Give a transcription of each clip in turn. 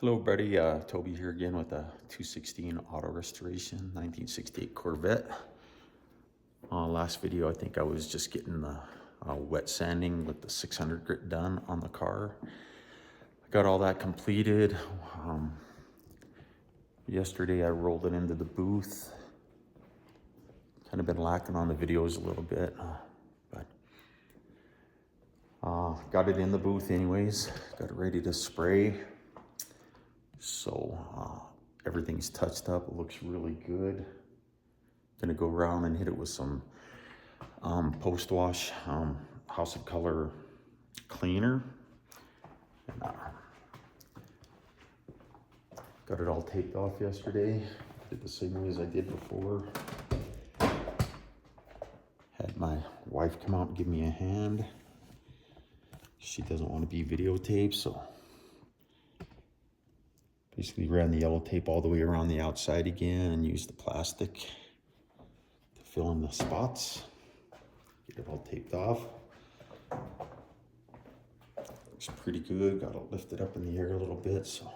Hello everybody, Toby here again with a 216 auto restoration 1968 Corvette. Last video I think I was just getting the wet sanding with the 600 grit done on the car. I got all that completed. Yesterday I rolled it into the booth. Kind of been lacking on the videos a little bit, but got it in the booth anyways. Got it ready to spray. So everything's touched up. It looks really good. Gonna go around and hit it with some post-wash House of Color cleaner. And, got it all taped off yesterday. Did the same way as I did before. Had my wife come out and give me a hand. She doesn't want to be videotaped, so basically ran the yellow tape all the way around the outside again and used the plastic to fill in the spots. Get it all taped off. Looks pretty good. Got it lifted up in the air a little bit so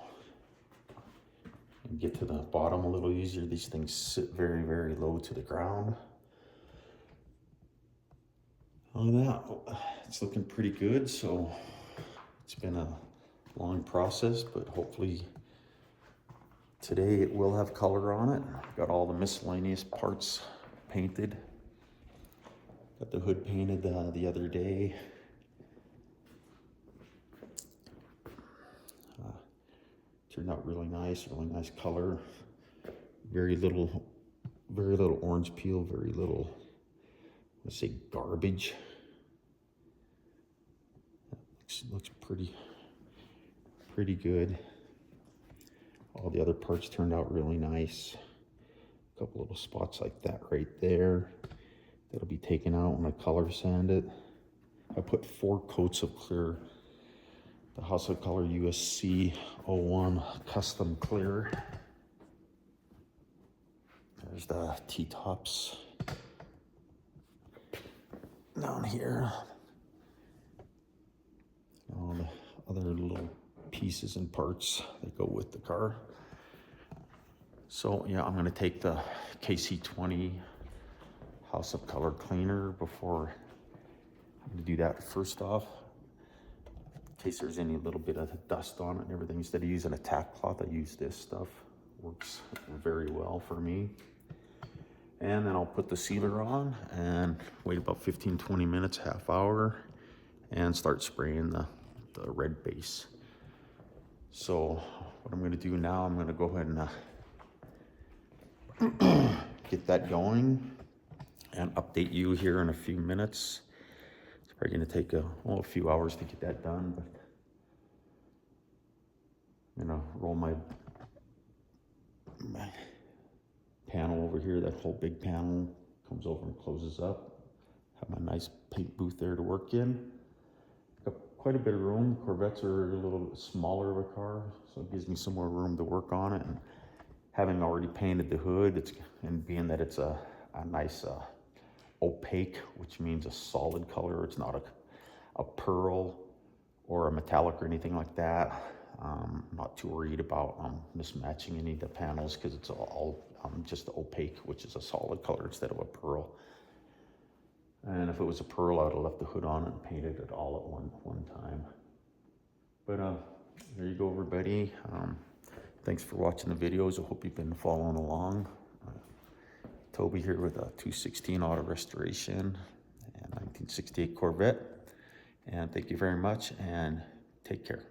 and get to the bottom a little easier. These things sit very, very low to the ground. On that, it's looking pretty good. So it's been a long process, but hopefully today it will have color on it. Got all the miscellaneous parts painted. Got the hood painted the other day. Turned out really nice color. Very little orange peel, very little, let's say, garbage. Looks pretty good. All the other parts turned out really nice. A couple little spots like that right there. That'll be taken out when I color sand it. I put 4 coats of clear. The House of Color USC 01 custom clear. There's the T-tops down here. All the other little pieces and parts that go with the car. So yeah, I'm gonna take the KC20 House of Color cleaner before I'm gonna do that first off. In case there's any little bit of dust on it and everything. Instead of using a tack cloth, I use this stuff. Works very well for me. And then I'll put the sealer on and wait about 15-20 minutes, half hour, and start spraying the red base. So what I'm gonna do now, I'm gonna go ahead and get that going and update you here in a few minutes. It's probably gonna take a few hours to get that done, but I'm gonna roll my panel over here. That whole big panel comes over and closes up. Have my nice paint booth there to work in. Got quite a bit of room. Corvettes are a little bit smaller of a car, so it gives me some more room to work on it. And having already painted the hood, and being that it's a nice opaque, which means a solid color, it's not a pearl or a metallic or anything like that. I'm not too worried about mismatching any of the panels because it's all just opaque, which is a solid color instead of a pearl. And if it was a pearl, I would have left the hood on and painted it all at one time. But there you go, everybody. Thanks for watching the videos. I hope you've been following along. Toby here with a 216 auto restoration and 1968 Corvette. And thank you very much and take care.